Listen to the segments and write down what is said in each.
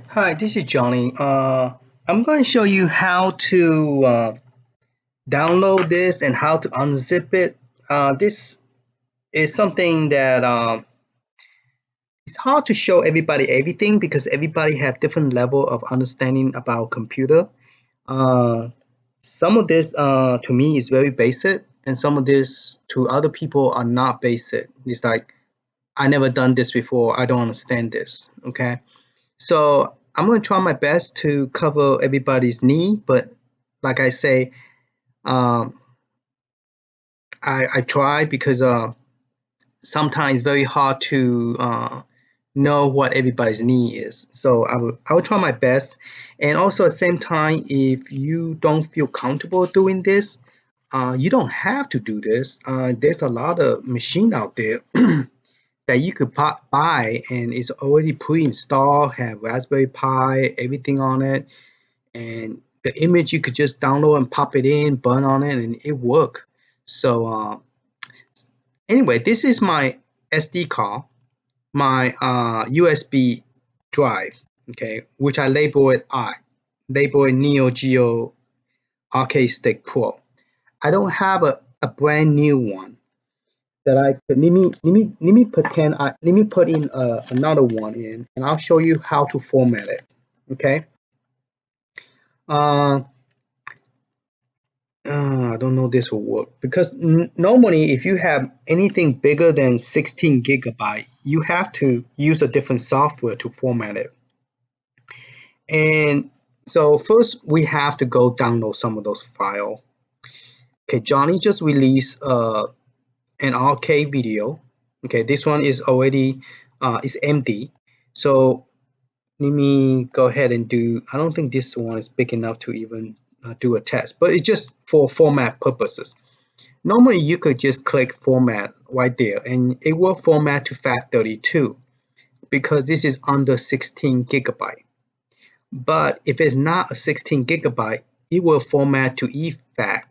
Hi, this is Johnny. I'm going to show you how to download this and how to unzip it. This is something that it's hard to show everybody everything because everybody have different level of understanding about computer. Uh, some of this to me is very basic, and some of this to other people are not basic. It's like I never done this before. I don't understand this. Okay. So I'm gonna try my best to cover everybody's need, but like I say, um, I try because sometimes it's very hard to know what everybody's need is. So I will try my best, and also at the same time, if you don't feel comfortable doing this, you don't have to do this. There's a lot of machine out there that you could buy, and it's already pre-installed, have Raspberry Pi, everything on it, and the image you could just download and pop it in, burn on it, and it work. So anyway, this is my SD card, my USB drive, okay, which I label it Neo Geo Arcade Stick Pro. I don't have a brand new one that I could, let me put in another one in, and I'll show you how to format it. Okay. Uh, I don't know this will work because normally if you have anything bigger than 16 gigabyte, you have to use a different software to format it. And so first we have to go download some of those files. Okay, Johnny just released an arcade video. Okay, this one is already is empty. So let me go ahead and do. I don't think this one is big enough to even do a test, but it's just for format purposes. Normally, you could just click format right there and it will format to FAT32 because this is under 16 gigabyte. But if it's not a 16 gigabyte, it will format to EFAT,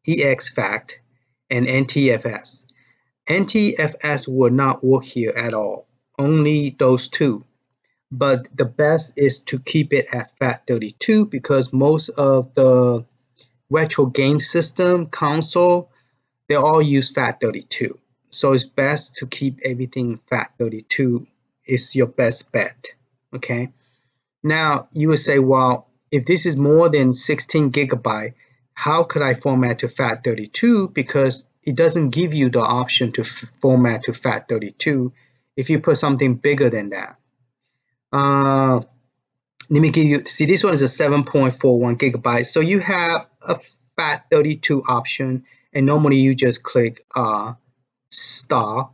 EXFAT, and NTFS. NTFS will not work here at all, only those two. But the best is to keep it at FAT32 because most of the retro game system console they all use FAT32. So it's best to keep everything FAT32 is your best bet. Okay. Now you would say, well, if this is more than 16 gigabyte, how could I format to FAT32? Because it doesn't give you the option to format to FAT32 if you put something bigger than that. Let me give you, see, this one is a 7.41 gigabytes. So you have a FAT32 option, and normally you just click star,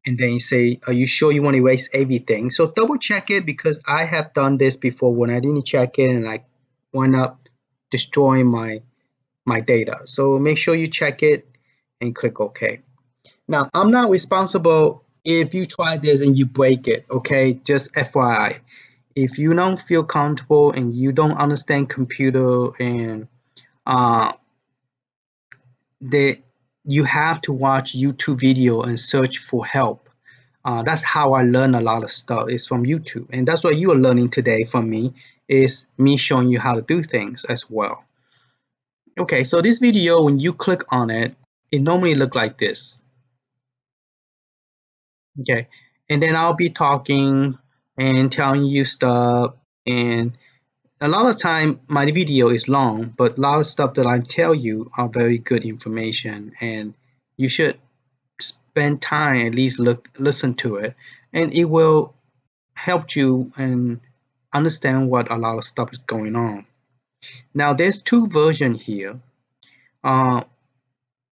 and then you say, are you sure you want to erase everything? So double check it because I have done this before when I didn't check it and I wound up destroying my data. So make sure you check it and click OK. Now, I'm not responsible if you try this and you break it, okay? Just FYI. If you don't feel comfortable and you don't understand computer and uh, you have to watch YouTube video and search for help. That's how I learn a lot of stuff is from YouTube. And that's what you are learning today from me is me showing you how to do things as well. Okay, so this video, when you click on it, it normally look like this. Okay, and then I'll be talking and telling you stuff, and a lot of time my video is long, but a lot of stuff that I tell you are very good information, and you should spend time at least listen to it, and it will help you and understand what a lot of stuff is going on. Now there's two versions here. Uh,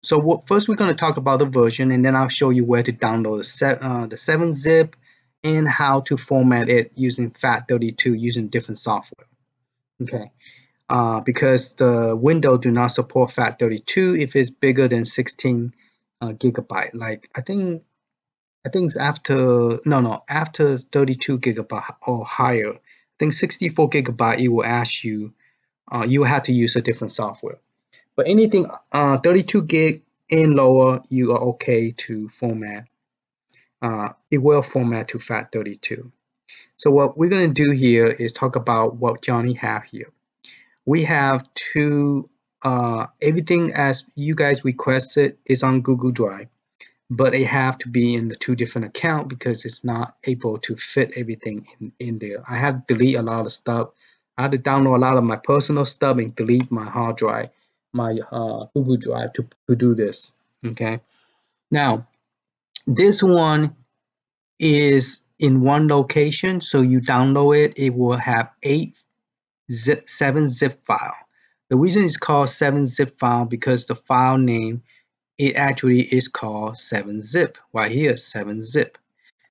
So first we're going to talk about the version, and then I'll show you where to download the 7-zip and how to format it using FAT32 using different software. Okay, because the Windows do not support FAT32 if it's bigger than 16 gigabyte. Like I think it's after after 32 gigabyte or higher. I think 64 gigabyte it will ask you you will have to use a different software. But anything 32 gig and lower, you are okay to format. It will format to FAT32. So what we're going to do here is talk about what Johnny have here. We have two, everything as you guys requested is on Google Drive, but it have to be in the two different account because it's not able to fit everything in there. I have to delete a lot of stuff. I had to download a lot of my personal stuff and delete my hard drive, my Google Drive to do this. Okay. Now, this one is in one location, so you download it, it will have 7-zip file. The reason it's called 7-zip file because the file name, it actually is called 7-zip right here, 7-zip.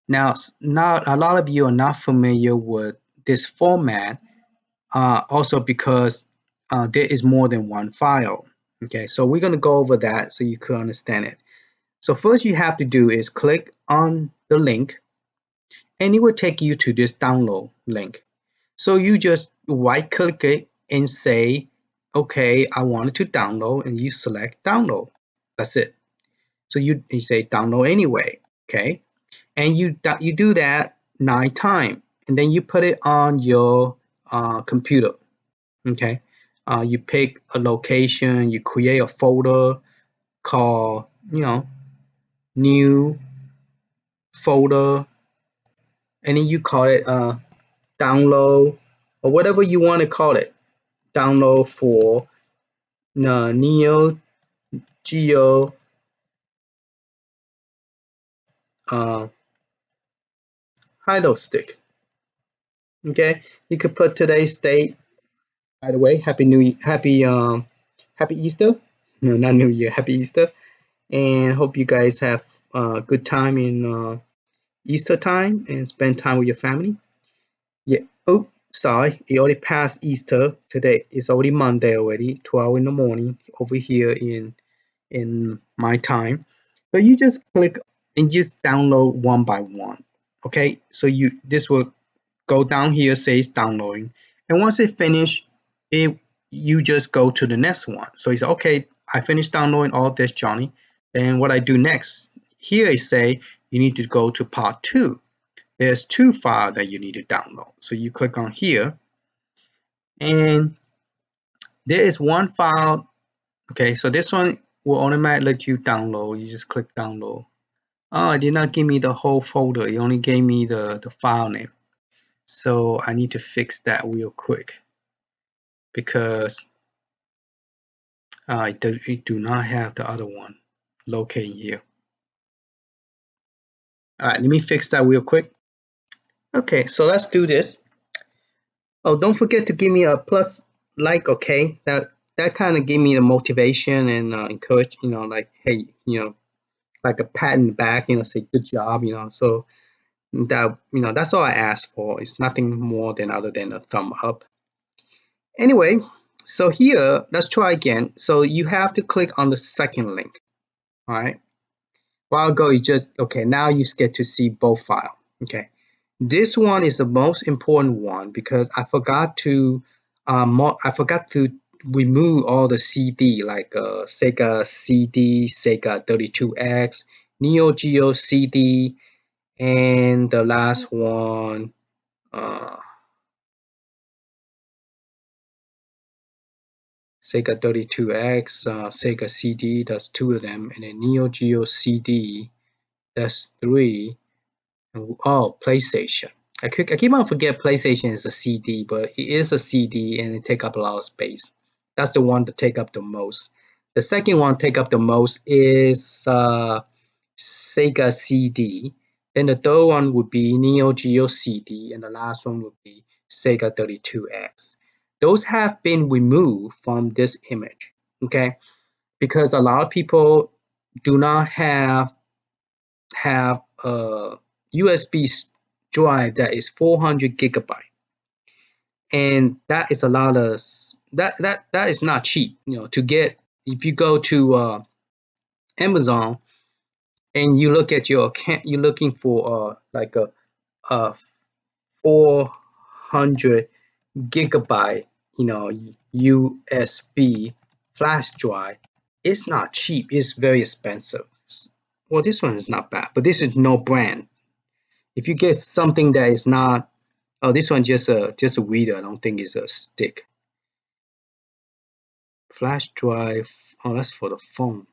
Now, not a lot of you are not familiar with this format, also because there is more than one file. Okay, so we're going to go over that so you can understand it. So first you have to do is click on the link and it will take you to this download link. So you just right click it and say, okay, I wanted to download, and you select download. That's it. So you say download anyway, okay? And you do that 9 times, and then you put it on your computer, okay? You pick a location, you create a folder called, new folder, and then you call it download or whatever you want to call it. Download for Neo Geo Hilo stick. Okay, you could put today's date. By the way, happy Easter. No, not New Year. Happy Easter, and hope you guys have a good time in Easter time and spend time with your family. Yeah. Oh, sorry, it already passed Easter today. It's already Monday already, 12 in the morning over here in my time. So you just click and just download one by one. Okay, so this will go down here, says downloading, and once it finish, it you just go to the next one. So it's okay. I finished downloading all this, Johnny. Then what I do next? Here I say you need to go to part 2. There's 2 files that you need to download. So you click on here, and there is one file. Okay, so this one will automatically let you download. You just click download. Oh, it did not give me the whole folder. It only gave me the file name. So I need to fix that real quick because it do not have the other one located here. All right, let me fix that real quick. Okay, so let's do this. Oh, don't forget to give me a plus like, okay? That kind of gave me the motivation and encourage, like, hey, like a pat in the back, say good job, So that, that's all I ask for. It's nothing more than other than a thumb up. Anyway, so here, let's try again. So you have to click on the second link. All right. While ago, you just, okay, now you get to see both files. Okay. This one is the most important one because I forgot to remove all the CD like Sega CD, Sega 32X, Neo Geo CD, and the last one, Sega 32X, Sega CD, that's 2 of them, and then Neo Geo CD, that's 3. Oh, PlayStation. I keep on forget PlayStation is a CD, but it is a CD and it take up a lot of space. That's the one that take up the most. The second one take up the most is Sega CD. Then the third one would be Neo Geo CD, and the last one would be Sega 32X. Those have been removed from this image, okay? Because a lot of people do not have a USB drive that is 400 gigabyte, and that is a lot of that is not cheap. To get, if you go to Amazon and you look at your account, you're looking for like a 400 gigabyte, USB flash drive. It's not cheap. It's very expensive. Well, this one is not bad, but this is no brand. If you get something that is not Oh, this one just a reader. I don't think it's a stick. Flash drive. Oh, that's for the phone.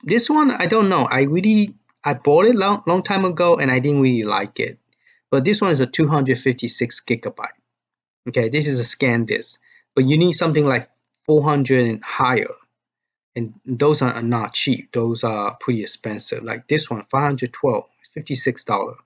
This one I don't know. I bought it long time ago and I didn't really like it. But this one is a 256 gigabyte. Okay, this is a scan disk, but you need something like 400 and higher, and those are not cheap. Those are pretty expensive. Like this one, 512, $56.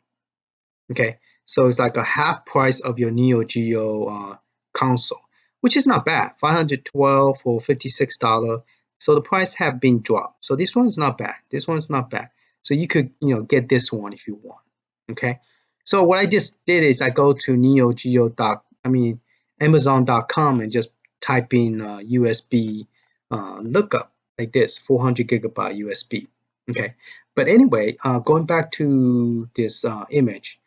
Okay, so it's like a half price of your Neo Geo console, which is not bad. 512 for $56. So the price have been dropped. So this one is not bad. This one's not bad. So you could get this one if you want. Okay. So what I just did is I go to Amazon.com and just type in USB lookup like this, 400 gigabyte USB. Okay. But anyway, going back to this image,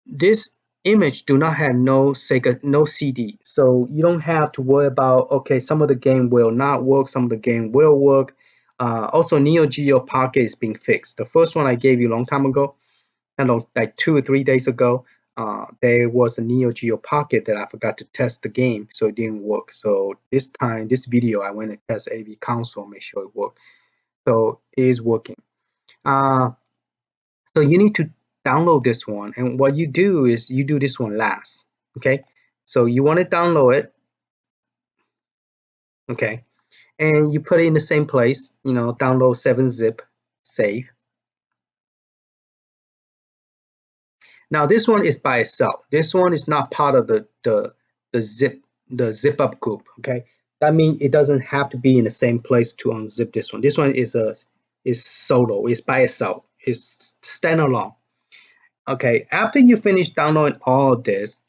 this image do not have no Sega, no CD, so you don't have to worry about, okay, some of the game will not work, some of the game will work. Also, Neo Geo Pocket is being fixed. The first one I gave you a long time ago, I don't know, like 2 or 3 days ago, there was a Neo Geo Pocket that I forgot to test the game, so it didn't work. So this time, this video, I went and test AV console, make sure it worked. So it is working. So you need to download this one, and what you do is you do this one last. Okay, so you want to download it. Okay, and you put it in the same place. Download 7-zip, save. Now this one is by itself. This one is not part of the zip up group. Okay, that means it doesn't have to be in the same place to unzip this one. This one is solo. It's by itself. It's standalone. Okay, after you finish downloading all of this,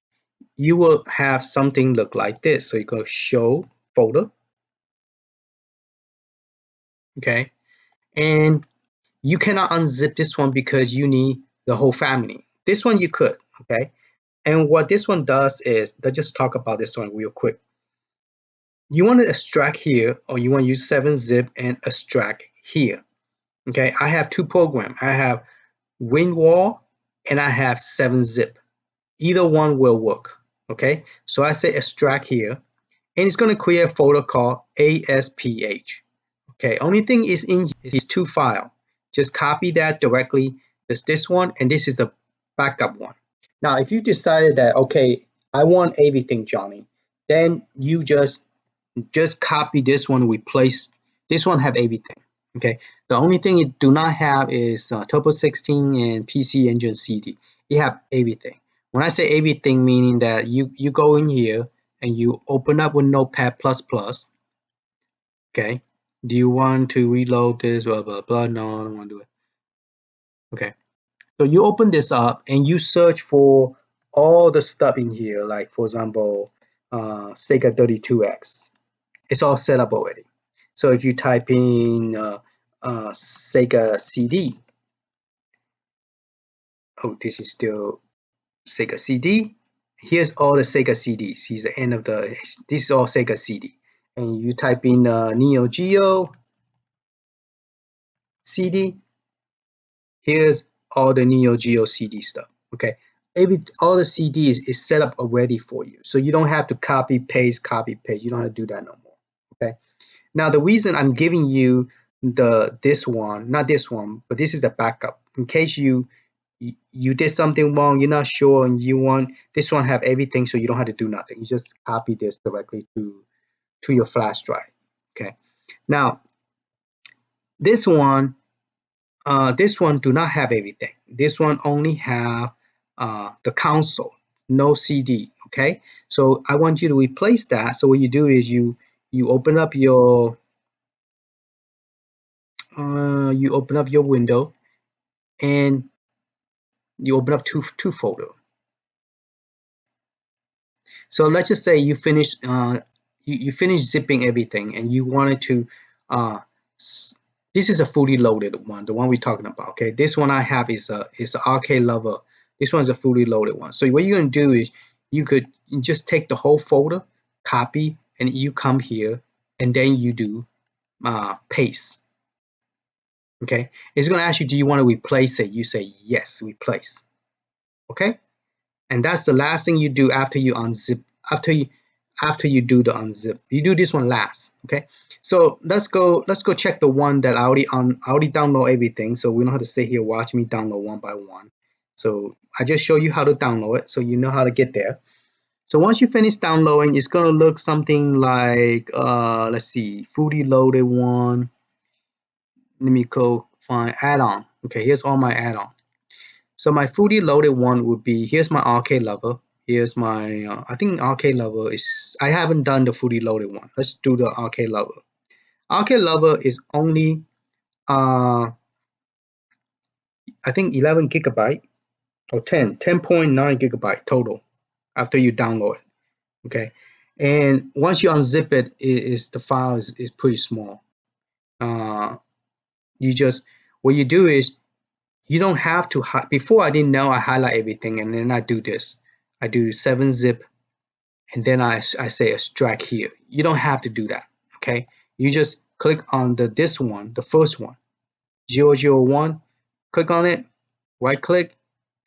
you will have something look like this. So you go show folder. Okay, and you cannot unzip this one because you need the whole family. This one you could. Okay, and what this one does is, let's just talk about this one real quick. You want to extract here, or you want to use 7-zip and extract here. Okay, I have two programs. I have WinRAR and I have 7-zip. Either one will work. Okay, so I say extract here, and it's going to create a folder called ASPH. Okay, only thing is in these two files. Just copy that directly. There's this one, and this is the backup one. Now, if you decided that, okay, I want everything, Johnny, then you just copy this one, replace this one, have everything. Okay, the only thing it do not have is Turbo 16 and PcEngineCD. You have everything. When I say everything, meaning that you go in here and you open up with Notepad++. Okay, do you want to reload this? Blah blah blah. No, I don't want to do it. Okay, so you open this up and you search for all the stuff in here, like for example, Sega 32X. It's all set up already. So if you type in Sega CD, oh, this is still Sega CD. Here's all the Sega CDs. Here's the end of the. This is all Sega CD, and you type in Neo Geo CD. Here's all the Neo Geo CD stuff. Okay, all the CDs is set up already for you, so you don't have to copy paste. You don't have to do that no more. Okay. Now the reason I'm giving you this one, not this one, but this is the backup in case you did something wrong, you're not sure, and you want this one have everything, so you don't have to do nothing. You just copy this directly to your flash drive. Okay. Now this one do not have everything. This one only have the console, no CD. Okay. So I want you to replace that. So what you do is you open up your window, and you open up two folder. So let's just say you finish you finish zipping everything, and you wanted to this is a fully loaded one, the one we're talking about. Okay, this one I have is an arcade lover. This one is a fully loaded one. So what you're going to do is you could just take the whole folder, copy, and you come here, and then you do paste. Okay, it's going to ask you, do you want to replace it? You say yes, replace. Okay, and that's the last thing you do after you unzip, after you do the unzip. You do this one last. Okay, so let's go check the one that I already download everything, so we don't have to sit here watch me download one by one. So I just show you how to download it so you know how to get there. So once you finish downloading, it's gonna look something like let's see, fully loaded one. Let me go find add-on. Okay, here's all my add-on. So my fully loaded one would be, here's my arcade level. Here's my, I think arcade level is, I haven't done the fully loaded one. Let's do the arcade level. Arcade level is only, I think 11 gigabyte or 10.9 gigabyte total after you download it. Okay. And once you unzip it, the file is pretty small. You just, what you do is, you don't have to, before I didn't know, I highlight everything and then I do this. I do 7-zip and then I say extract here. You don't have to do that, okay? You just click on this one, the first one, 001, click on it, right click,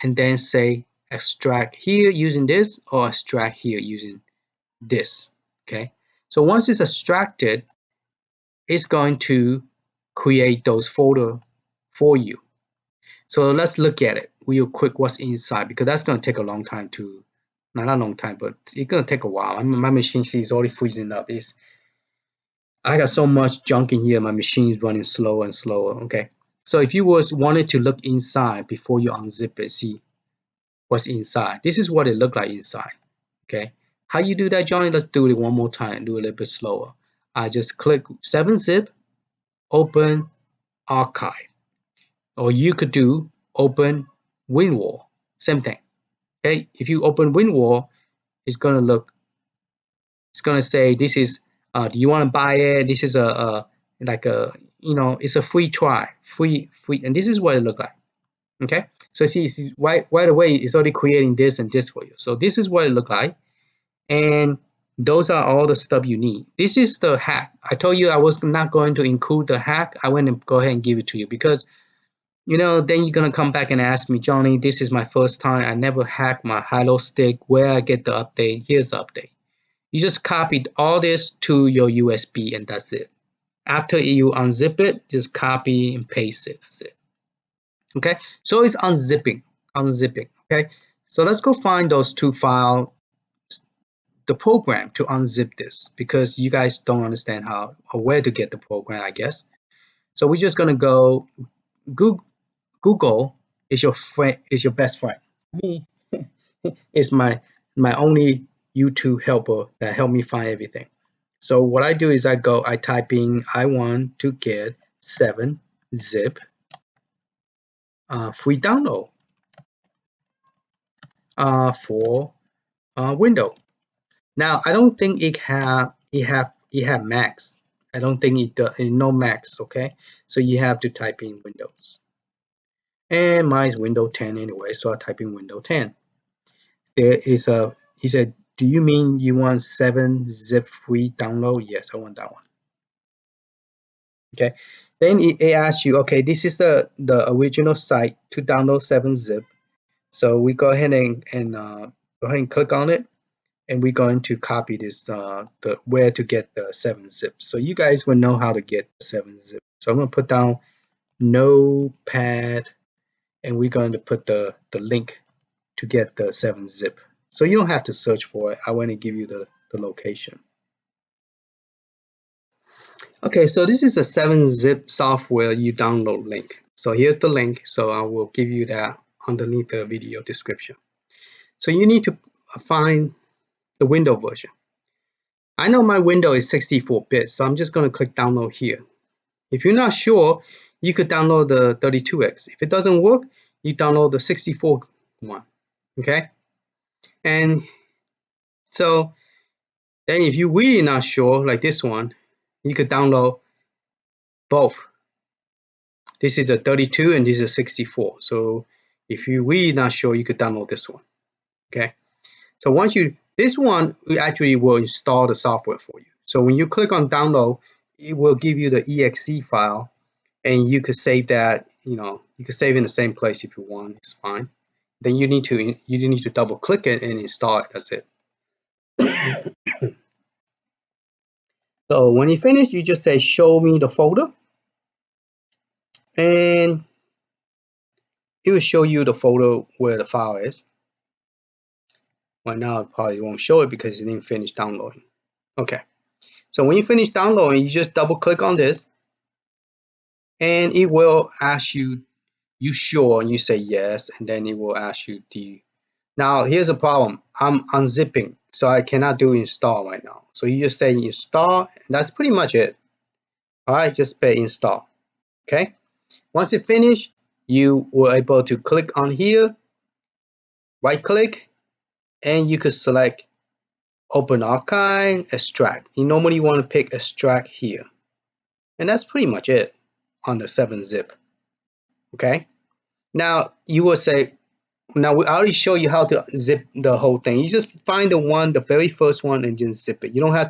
and then say extract here using this or extract here using this, okay? So once it's extracted, it's going to create those folder for you. So let's look at it real quick what's inside, because that's going to take a long time to, not a long time, but it's going to take a while. My machine is already freezing up. I got so much junk in here, my machine is running slower and slower. Okay, so if you wanted to look inside before you unzip it, see what's inside. This is what it looked like inside. Okay, how you do that, Johnny? Let's do it one more time, do a little bit slower. I just click 7-zip, open archive, or you could do open WinRAR, same thing. Okay, if you open WinRAR, it's gonna say this is, do you want to buy it? This is like a, it's a free try, free, and this is what it look like. Okay, so see right away it's already creating this and this for you. So this is what it look like, and those are all the stuff you need. This is the hack. I told you I was not going to include the hack. I went and go ahead and give it to you because, then you're gonna come back and ask me, Johnny, this is my first time. I never hacked my Hilo stick. Where I get the update? Here's the update. You just copied all this to your USB and that's it. After you unzip it, just copy and paste it. That's it. Okay, so it's unzipping. Okay, so let's go find those two files, the program to unzip this, because you guys don't understand how or where to get the program, I guess. So we're just gonna go Google is your friend, is your best friend. Me is my only YouTube helper that helped me find everything. So what I do is I type in, I want to get 7-zip free download for Windows. Now I don't think it have Macs. I don't think it no Macs. Okay, so you have to type in Windows. And mine is Windows 10 anyway, so I type in Windows 10. There is he said, do you mean you want 7-zip free download? Yes, I want that one. Okay, then it asks you, okay, this is the original site to download 7-zip. So we go ahead and go ahead and click on it, and we're going to copy this the where to get the 7-zip. So you guys will know how to get 7-zip. So I'm going to put down Notepad, and we're going to put the link to get the 7-zip. So you don't have to search for it. I want to give you the location. Okay, so this is a 7-zip software you download link. So here's the link. So I will give you that underneath the video description. So you need to find the Windows version. I know my Windows is 64-bit, so I'm just going to click download here. If you're not sure, you could download the 32X. If it doesn't work, you download the 64 one. Okay, and so then if you're really not sure, like this one, you could download both. This is a 32 and this is a 64. So if you're really not sure, you could download this one. Okay, so once this one, we actually will install the software for you. So when you click on download, it will give you the exe file, and you could save that. You could save in the same place if you want. It's fine. then you need to double click it and install it. That's it. So when you finish, you just say show me the folder, and it will show you the folder where the file is. Right now it probably won't show it because it didn't finish downloading. Okay, so when you finish downloading, you just double click on this, and it will ask you sure, and you say yes, and then it will ask you now here's a problem. I'm unzipping, so I cannot do install right now. So you just say install, and that's pretty much it. All right, just say install. Okay, once it finished, you were able to click on here, right click, and you could select open archive, extract. You normally want to pick extract here, and that's pretty much it on the 7-zip. Okay, now you will say, now we already show you how to zip the whole thing. You just find the very first one, and just zip it. You don't have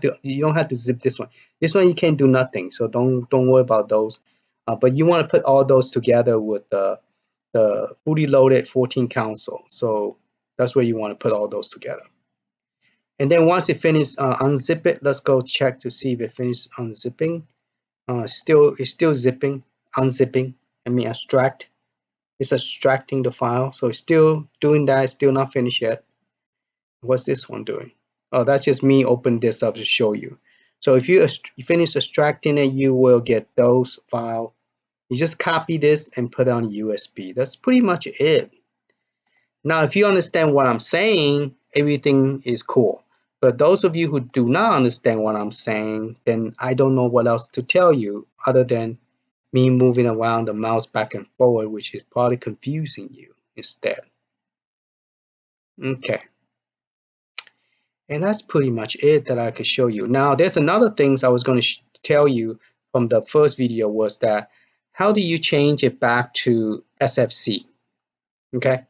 to zip this one. This one you can't do nothing, so don't worry about those. But you want to put all those together with the fully loaded 14 console. So that's where you want to put all those together. And then once it finishes, unzip it. Let's go check to see if it finished unzipping. It's still zipping, unzipping. I mean extract. It's extracting the file, so it's still doing that. It's still not finished yet. What's this one doing? Oh, that's just me open this up to show you. So if you finish extracting it, you will get those files. You just copy this and put it on USB. That's pretty much it. Now, if you understand what I'm saying, everything is cool. But those of you who do not understand what I'm saying, then I don't know what else to tell you other than me moving around the mouse back and forward, which is probably confusing you instead. Okay. And that's pretty much it that I could show you. Now, there's another things I was going to tell you from the first video was that how do you change it back to SFC? Okay.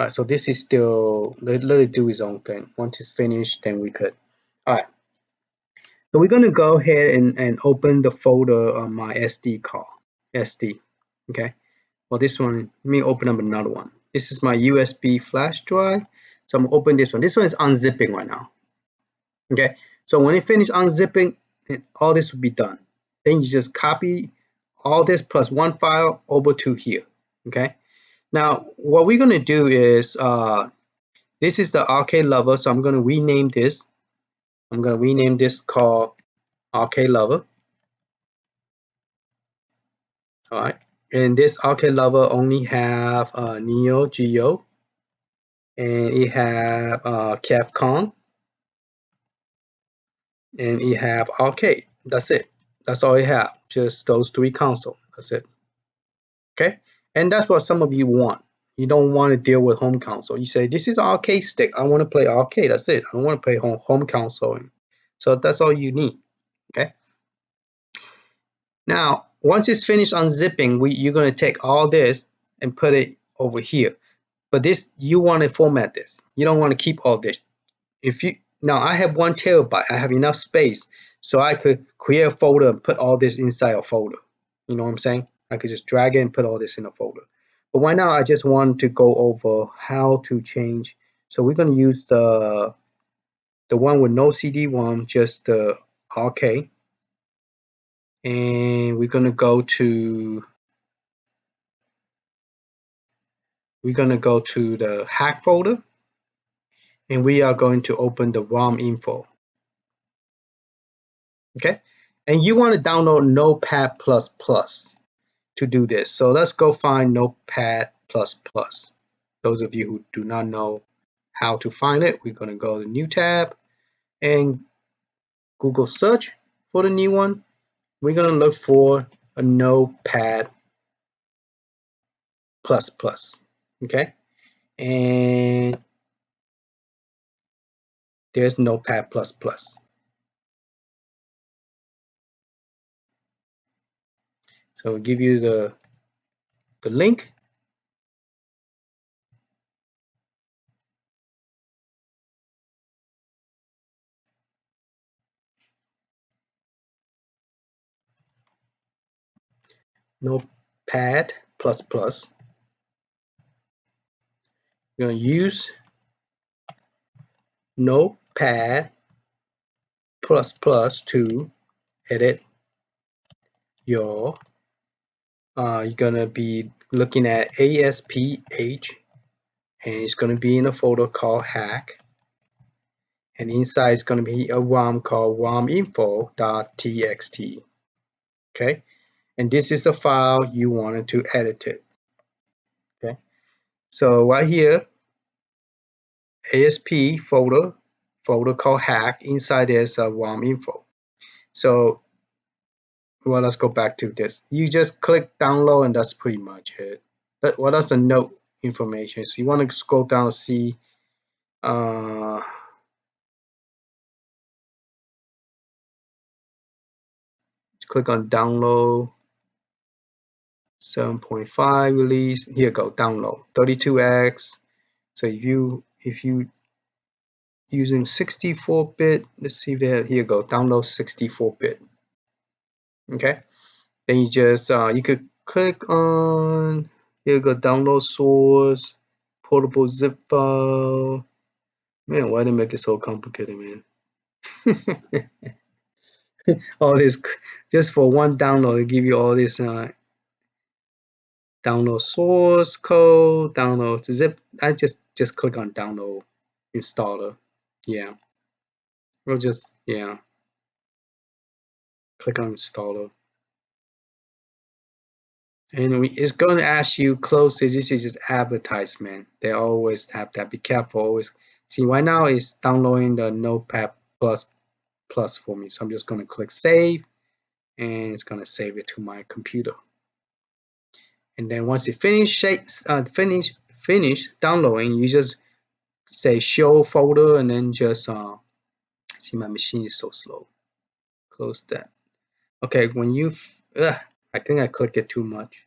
So this is still, let it do its own thing. Once it's finished, then we could. All right. So we're going to go ahead and open the folder on my SD card. SD. Okay. Well, this one, let me open up another one. This is my USB flash drive. So I'm going to open this one. This one is unzipping right now. Okay. So when it finishes unzipping, all this will be done. Then you just copy all this plus one file over to here. Okay. Now, what we're going to do is, this is the arcade lover, so I'm going to rename this. I'm going to rename this called arcade lover. All right. And this arcade lover only have Neo Geo, and it have Capcom, and it have arcade. That's it. That's all it have. Just those three consoles. That's it. Okay. And that's what some of you want. You don't want to deal with home console. You say, this is arcade stick. I want to play arcade. That's it. I don't want to play home console. So that's all you need. Okay. Now, once it's finished unzipping, you're going to take all this and put it over here. But this, you want to format this. You don't want to keep all this. Now I have 1 terabyte. I have enough space, so I could create a folder and put all this inside a folder. You know what I'm saying? I could just drag it and put all this in a folder. But right now, I just want to go over how to change. So we're going to use the one with no CD-ROM, just the arcade. And we're going to go to the hack folder, and we are going to open the ROM info. Okay, and you want to download Notepad++ to do this. So let's go find Notepad++. Those of you who do not know how to find it, we're going to go to new tab and Google search for the new one. We're going to look for a Notepad++. Okay, and there's Notepad++. So we'll give you the link. Notepad++. You're going to use Notepad++ to edit your, you're going to be looking at ASPH, and it's going to be in a folder called hack, and inside is going to be a ROM called rominfo.txt. Okay, and this is the file you wanted to edit it. Okay, so right here, ASP folder called hack. Inside there's a ROM info. So, well, let's go back to this. You just click download, and that's pretty much it. But what is the note information? So you want to scroll down and see. Click on download. 7.5 release. Here go download 32x. So if you using 64-bit, let's see there. Here go download 64-bit. Okay. Then you just you could click on, here go download source, portable zip file. Man, why they make it so complicated, man? All this just for one download, they give you all this download source code, download zip. I just click on download installer. Yeah, we'll just click on installer. And it's going to ask you close this. This is just advertisement. They always have that. Be careful. Always see. Right now it's downloading the Notepad++ for me. So I'm just going to click save, and it's going to save it to my computer. And then once it finish downloading, you just say show folder, and then just see, my machine is so slow. Close that. Okay, when you I think I clicked it too much.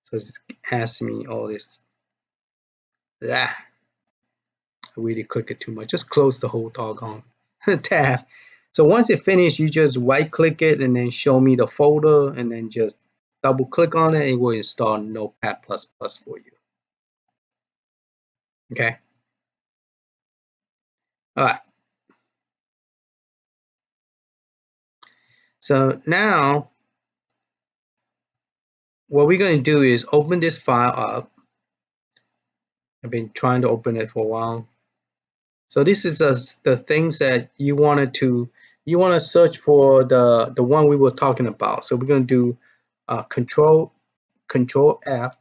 So it's asking me all this. I really click it too much. Just close the whole doggone tab. So once it finished, you just right click it and then show me the folder, and then just double click on it. It will install Notepad++ for you. Okay. All right. So now what we're going to do is open this file up. I've been trying to open it for a while. So this is the things that you want to search for, the one we were talking about. So we're going to do control F,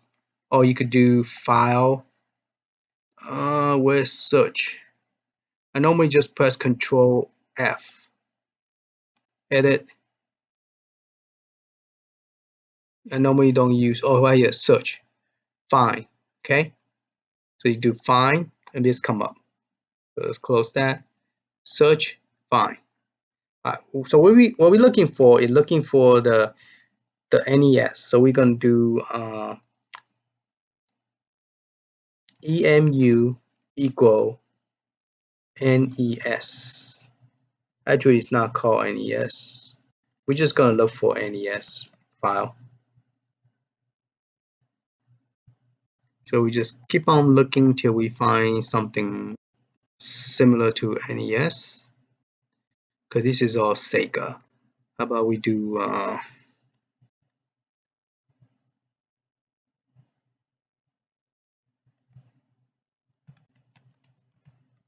or you could do file, where's search. I normally just press control F, edit. I normally don't use, right here, search, find. Okay, so you do find, and this come up. So let's close that. Search, find. All right. So what we're looking for is looking for the NES. So we're gonna do EMU equal NES. Actually, it's not called NES. We're just gonna look for NES file. So we just keep on looking till we find something similar to NES. Because this is all Sega. How about we do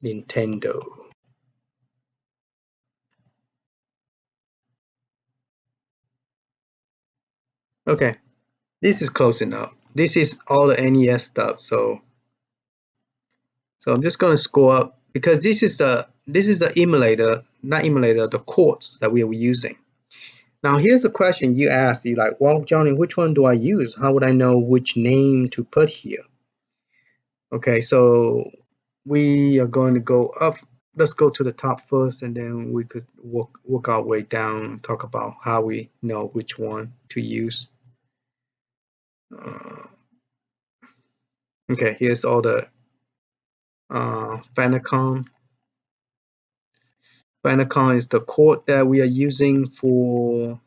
Nintendo. Okay, this is close enough. This is all the NES stuff. So I'm just gonna scroll up, because this is the emulator, not emulator, the codes that we are using. Now here's the question you asked. You like, well, Johnny, which one do I use? How would I know which name to put here? Okay, so we are going to go up. Let's go to the top first, and then we could work our way down, talk about how we know which one to use. Okay, here's all the Famicom. Famicom is the code that we are using for.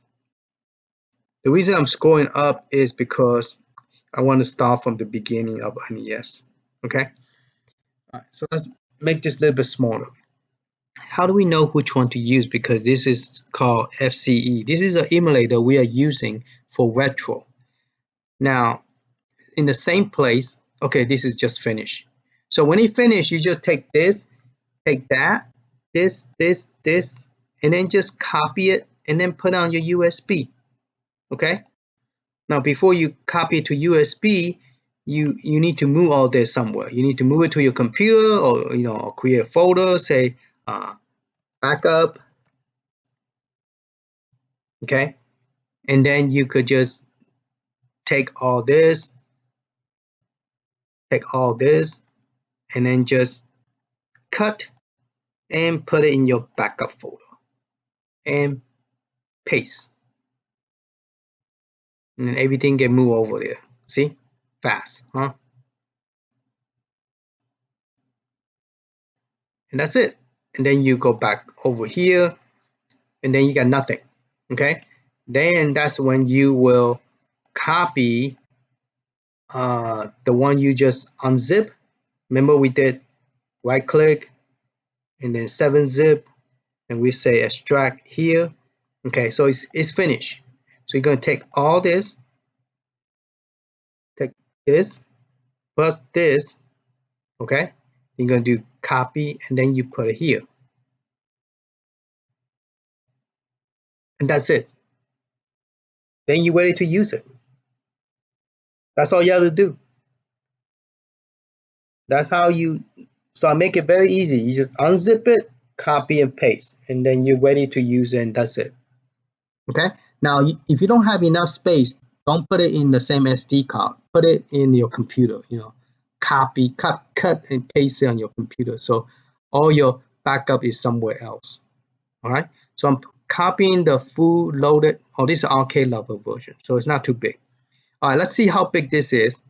The reason I'm scrolling up is because I want to start from the beginning of NES. Okay, All right, so let's make this a little bit smaller. How do we know which one to use? Because this is called FCE. This is an emulator we are using for retro. Now, in the same place, okay, this is just finished. So when it finished, you just take this, take that, this, and then just copy it and then put on your USB. Okay. Now, before you copy it to USB, you need to move all this somewhere. You need to move it to your computer, or create a folder, say backup. Okay, and then you could just take all this, and then just cut and put it in your backup folder and paste, and then everything get moved over there. See, fast, huh? And that's it. And then you go back over here, and then you got nothing. Okay, then that's when you will copy the one you just unzip. Remember we did right click and then 7-zip, and we say extract here. Okay, so it's finished. So you're going to take all this, take this plus this. Okay, you're going to do copy and then you put it here, and that's it. Then you're ready to use it. That's all you have to do. That's how you. So I make it very easy. You just unzip it, copy and paste, and then you're ready to use it, and that's it. Okay. Now, if you don't have enough space, don't put it in the same SD card. Put it in your computer. Copy, cut, and paste it on your computer. So all your backup is somewhere else. All right. So I'm copying the full loaded. Oh, this is arcade level version, so it's not too big. All right. Let's see how big this is,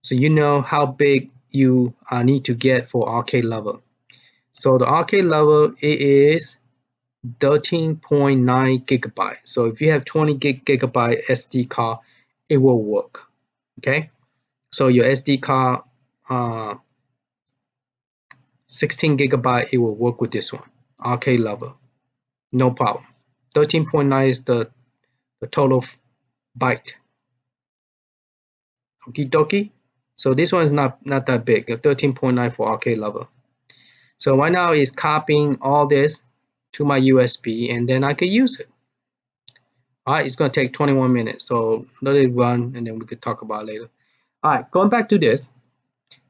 so you know how big you need to get for arcade level. So the arcade level it is 13.9 gigabyte. So if you have 20 gigabyte SD card, it will work. Okay, so your SD card 16 gigabyte, it will work with this one, arcade level, no problem. 13.9 is the total byte. Okie dokie. So this one is not that big, 13.9 for arcade level. So right now it's copying all this to my USB, and then I can use it. All right, it's going to take 21 minutes, so let it run, and then we could talk about it later. All right, going back to this.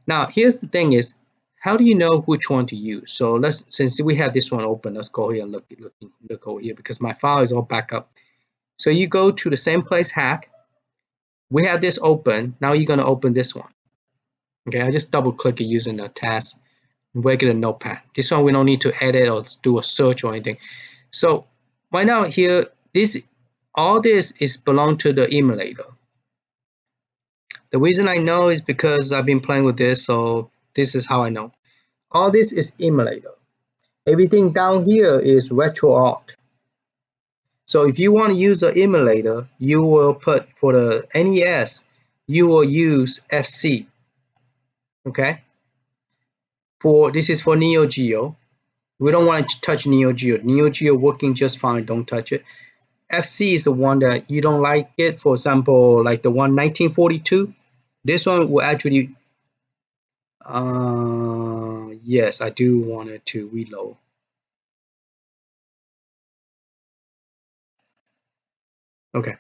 Now, here's the thing is, how do you know which one to use? So since we have this one open, let's go here and look over here, because my file is all back up. So you go to the same place, hack. We have this open. Now you're going to open this one. Okay, I just double click it using the task, regular Notepad. This one we don't need to edit or do a search or anything. So right now here, all this is belong to the emulator. The reason I know is because I've been playing with this, so this is how I know. All this is emulator. Everything down here is Retroarch. So if you want to use an emulator, you will put for the NES, you will use FC. Okay. This is for Neo Geo. We don't want to touch Neo Geo. Neo Geo working just fine. Don't touch it. FC is the one that you don't like it. For example, like the one 1942. This one will actually. Yes, I do want it to reload. Okay,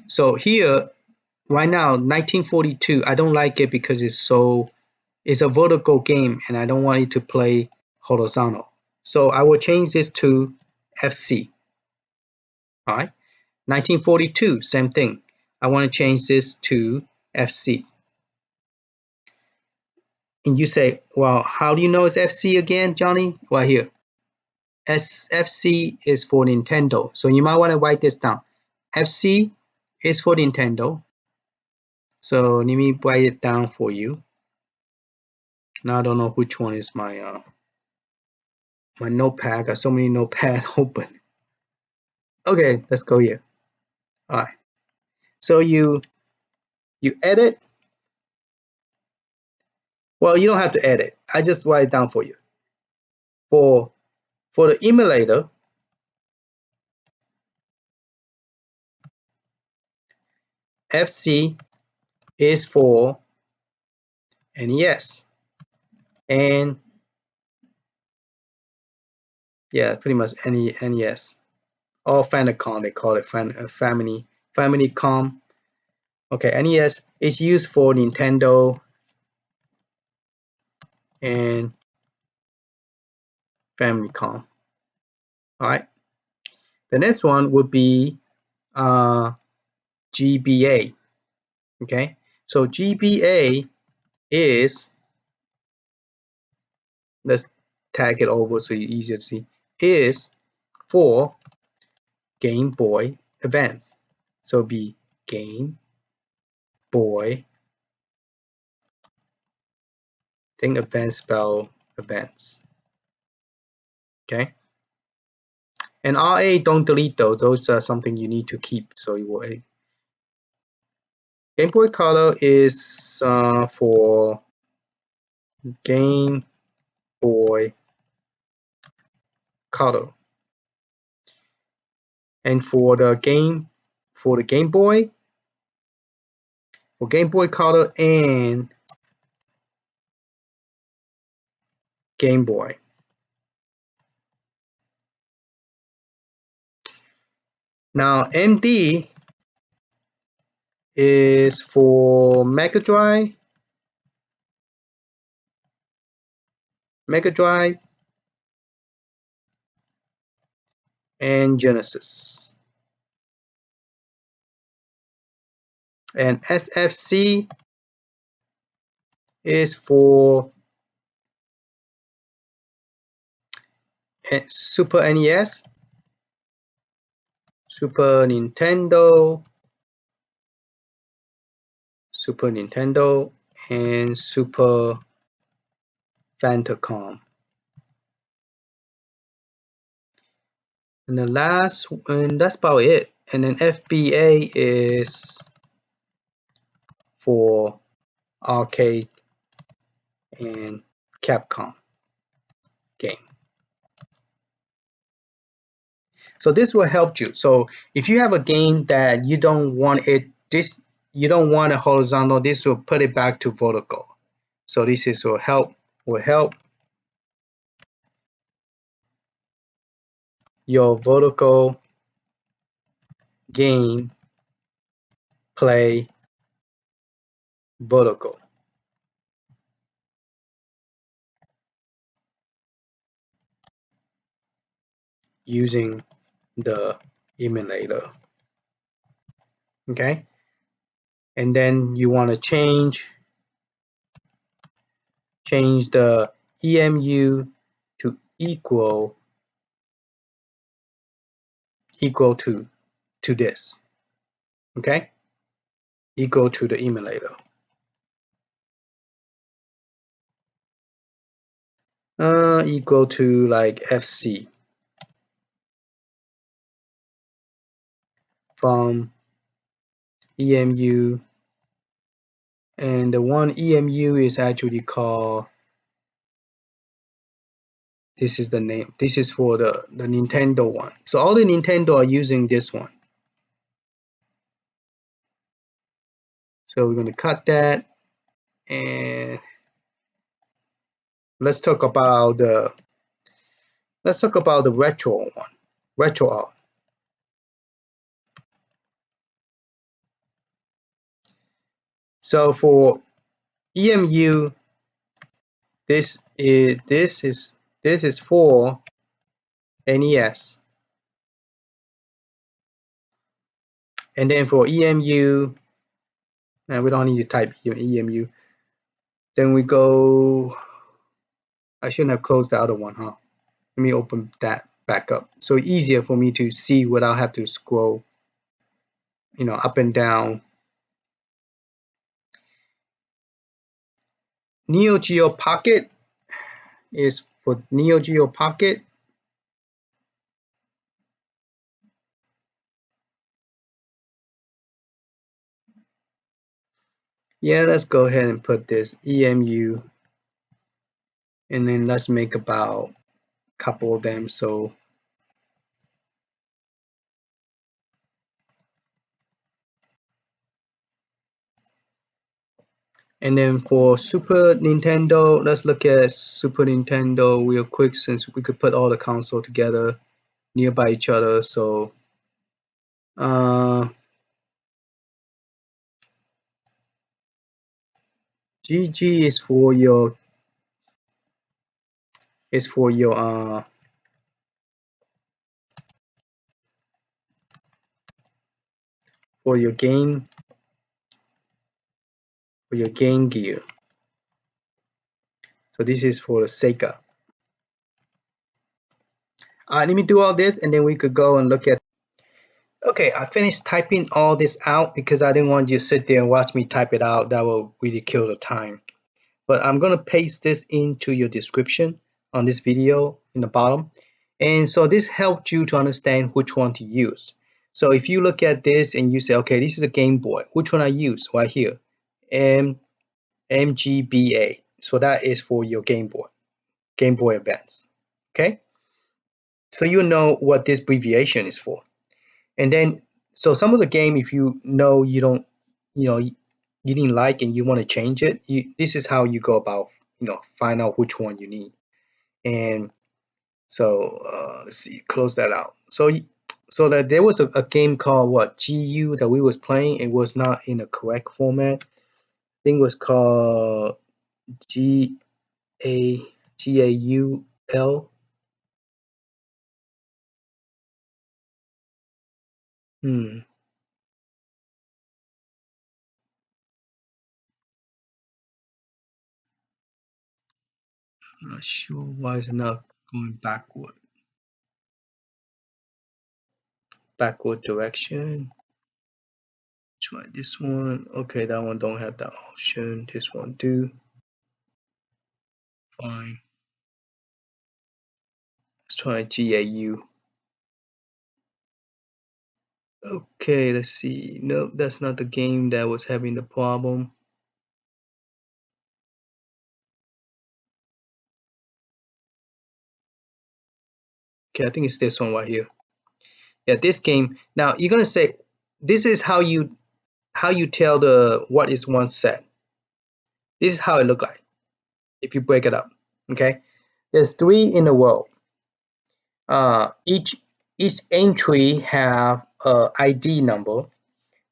so here right now 1942, I don't like it because it's a vertical game and I don't want it to play horizontal. So I will change this to FC. All right, 1942, same thing. I want to change this to FC. And you say, well, how do you know it's FC again, Johnny? Right here. FC is for Nintendo. So you might want to write this down. FC is for Nintendo. So let me write it down for you. Now I don't know which one is my my notepad. I got so many notepad open. Okay, let's go here. All right. So you edit Well, you don't have to edit. I just write it down for you. For the emulator, FC is for NES, and yeah, pretty much any NES or Famicom. They call it Famicom. Okay, NES is used for Nintendo and Famicom. All right. The next one would be GBA. Okay, so GBA is, let's tag it over so you easier to see, is for Game Boy Advance. So be Game Boy, think Advance spell Advance. Okay, and RA, don't delete those. Those are something you need to keep. So you will. Game Boy Color is for Game Boy Color, and for the Game Boy, for Game Boy Color and Game Boy. Now MD is for Megadrive, and Genesis. And SFC is for Super NES, Super Nintendo, and Super Famicom. And the last, and that's about it. And then FBA is for Arcade and Capcom game. So this will help you. So if you have a game that you don't want it, you don't want it horizontal, this will put it back to vertical. So this is will help your vertical game play vertical using the emulator. Okay, and then you want to change the EMU to equal to this. Okay, equal to the emulator. Equal to like FC from EMU, and the one EMU is actually called, this is the name, this is for the Nintendo one. So all the Nintendo are using this one. So we're going to cut that, and let's talk about the retro one, Retroarch. So for EMU, this is for NES, and then for EMU, and we don't need to type EMU. Then we go. I shouldn't have closed the other one, huh? Let me open that back up, so easier for me to see without have to scroll, up and down. Neo Geo Pocket is for Neo Geo Pocket. Yeah, let's go ahead and put this EMU and then let's make about a couple of them. So and then for Super Nintendo, let's look at Super Nintendo real quick, since we could put all the console together nearby each other. So GG is for your is for your for your game for your Game Gear. So this is for the Sega. Let me do all this, and then we could go and look at. Okay, I finished typing all this out because I didn't want you to sit there and watch me type it out. That will really kill the time. But I'm gonna paste this into your description on this video in the bottom. And so this helped you to understand which one to use. So if you look at this and you say, okay, this is a Game Boy, which one I use? Right here, mgba. So that is for your Game Boy Advance. Okay, so you know what this abbreviation is for. And then, so some of the game, if you know you don't, you didn't like and you want to change it, this is how you go about, find out which one you need. And so let's see, close that out. So that there was a game called what, GU, that we was playing. It was not in the correct format. I think it was called GAUL. I'm not sure why it's not going backward direction. Try this one. Okay, that one don't have that option. This one do. Fine. Let's try GAU. Okay, let's see. Nope, that's not the game that was having the problem. Okay, I think it's this one right here. Yeah, this game. Now you're gonna say this is how you tell the what is one set. This is how it look like if you break it up. Okay, there's 3 in a row. Each entry have a ID number.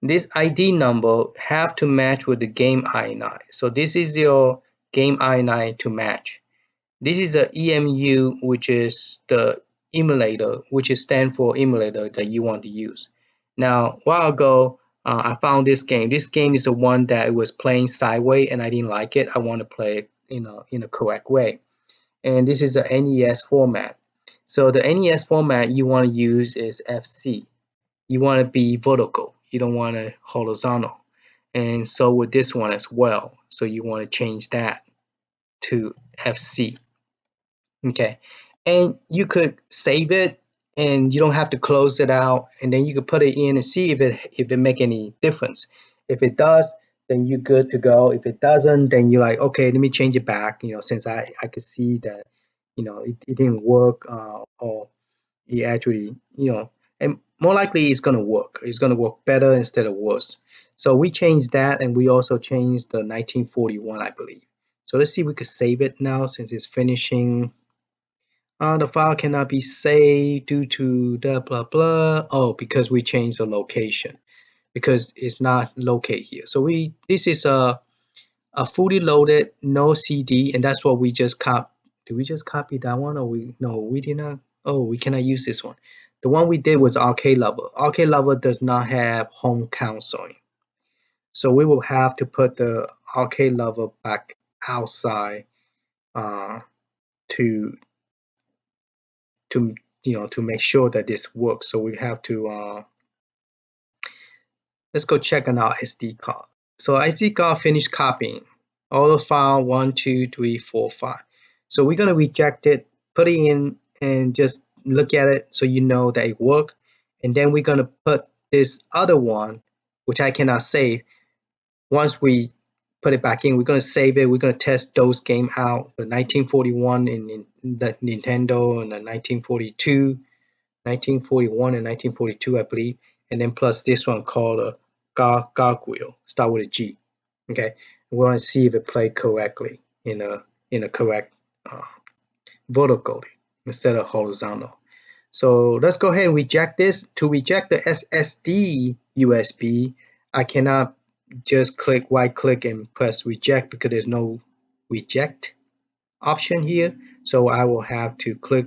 This ID number have to match with the game INI. So this is your game INI to match. This is the EMU, which is the emulator, which is stand for emulator that you want to use. Now, a while ago, I found this game. This game is the one that was playing sideways, and I didn't like it. I want to play it in a correct way. And this is the NES format. So the NES format you want to use is FC. You want to be vertical. You don't want to horizontal. And so with this one as well. So you want to change that to FC. Okay. And you could save it, and you don't have to close it out, and then you could put it in and see if it make any difference. If it does, then you're good to go. If it doesn't, then you're like, okay, let me change it back, since I could see that it didn't work, or it actually, and more likely it's gonna work. It's gonna work better instead of worse. So we changed that, and we also changed the 1941, I believe. So let's see if we could save it now since it's finishing. The file cannot be saved due to the blah blah. Oh, because we changed the location, because it's not located here. So this is a fully loaded, no CD, and that's what we just copy. Did we just copy that one, or we did not? Oh, we cannot use this one. The one we did was Arcade Lover. Arcade Lover does not have home counseling, so we will have to put the Arcade Lover back outside, to to to make sure that this works. So we have to let's go check on our SD card. So SD card finished copying all those files 1, 2, 3, 4, 5. So we're gonna reject it, put it in, and just look at it so you know that it worked. And then we're gonna put this other one, which I cannot save. Once we put it back in. We're going to save it. We're going to test those game out. The 1941 in the Nintendo and the 1942, 1941 and 1942, I believe. And then plus this one called a gargoyle, start with a G. Okay, we want to see if it played correctly in a correct vertical instead of horizontal. So let's go ahead and reject this. To reject the SSD USB, I cannot just right click and press reject because there's no reject option here. So I will have to click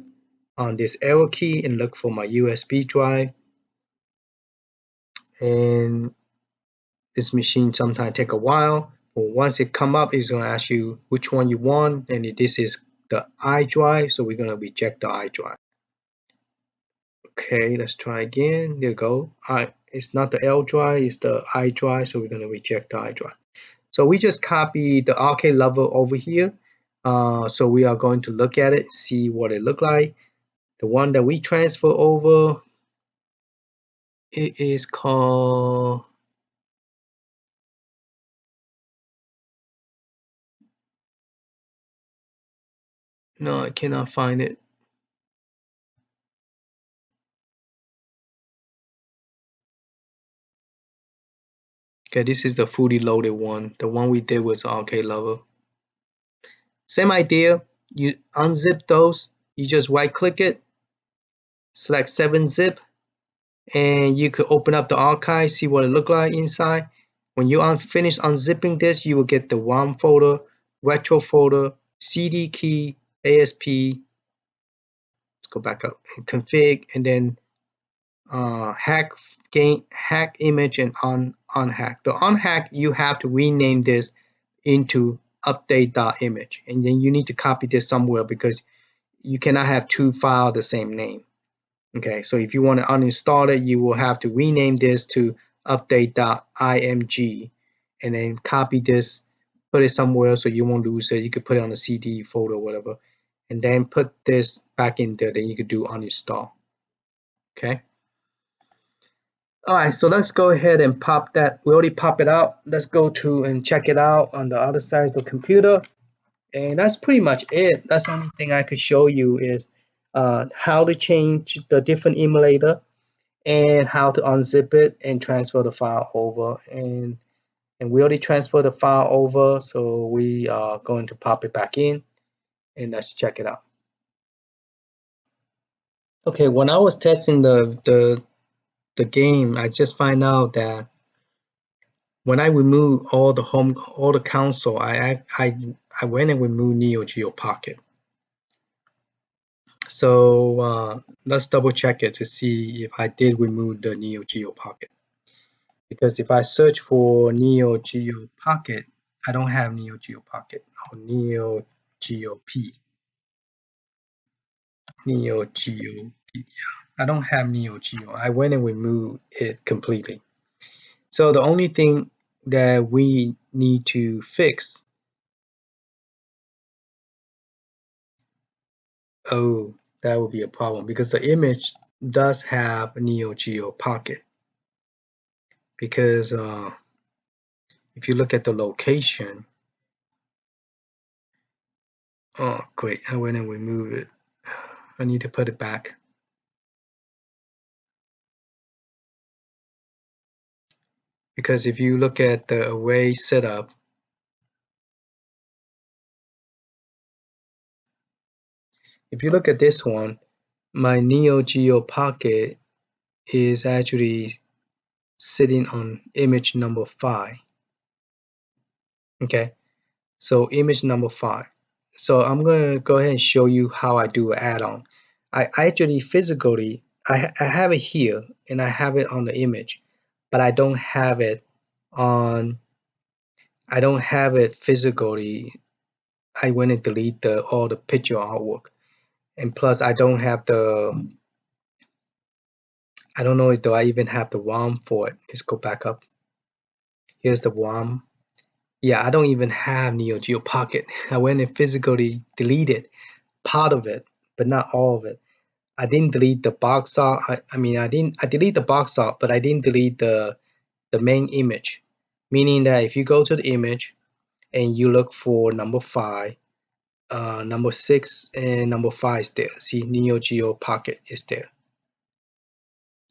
on this arrow key and look for my USB drive. And this machine sometimes take a while, but once it come up, it's going to ask you which one you want, and this is the I drive, so we're going to reject the I drive. Okay, let's try again. There you go. It's not the L drive, it's the I drive, so we're going to reject the I drive. So we just copy the arcade level over here. So we are going to look at it, see what it look like. The one that we transfer over, it is called, no, I cannot find it. Okay, this is the fully loaded one. The one we did was arcade level. Same idea. You unzip those. You just right click it, select 7-zip, and you could open up the archive, see what it look like inside. When you finish unzipping this, you will get the ROM folder, retro folder, CD key, ASP. Let's go back up and config, and then hack image and unhack. The unhack, you have to rename this into update.image, and then you need to copy this somewhere because you cannot have two files the same name. Okay, so if you want to uninstall it, you will have to rename this to update.img and then copy this, put it somewhere so you won't lose it. You could put it on the CD folder or whatever, and then put this back in there. Then you could do uninstall. Okay. All right, so let's go ahead and pop that. We already pop it out. Let's go to and check it out on the other side of the computer. And that's pretty much it. That's the only thing I could show you is how to change the different emulator and how to unzip it and transfer the file over. And we already transferred the file over, so we are going to pop it back in and let's check it out. Okay, when I was testing the game, I just find out that when I remove all the console, I went and removed Neo Geo Pocket. So let's double check it to see if I did remove the Neo Geo Pocket. Because if I search for Neo Geo Pocket, I don't have Neo Geo Pocket or Neo Geo P. Neo Geo P. I don't have Neo Geo. I went and removed it completely. So the only thing that we need to fix, oh, that would be a problem because the image does have Neo Geo Pocket. Because if you look at the location, oh great, I went and removed it. I need to put it back. Because if you look at the array setup, if you look at this one, my Neo Geo Pocket is actually sitting on image number 5. Okay, so image number 5. So I'm going to go ahead and show you how I do an add-on. I actually physically, I have it here and I have it on the image, but I don't have it physically. I went and delete all the picture artwork, and plus I don't have I don't know if do I even have the ROM for it. Let's go back up. Here's the ROM. Yeah, I don't even have Neo Geo Pocket. I went and physically deleted part of it, but not all of it. I didn't delete the box art. I delete the box art, but I didn't delete the main image. Meaning that if you go to the image and you look for number 5. Number 6 and number 5 is there. See, Neo Geo Pocket is there.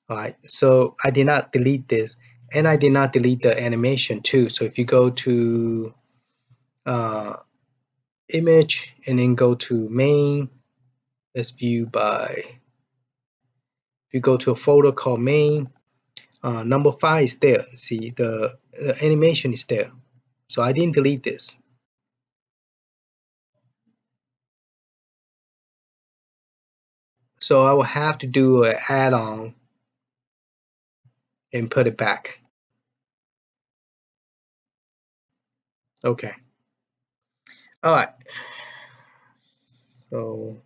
Alright, so I did not delete this, and I did not delete the animation too. So if you go to image and then go to main, let's view by, if you go to a folder called main, number 5 is there. See, the animation is there. So I didn't delete this. So I will have to do an add-on and put it back. Okay. All right. So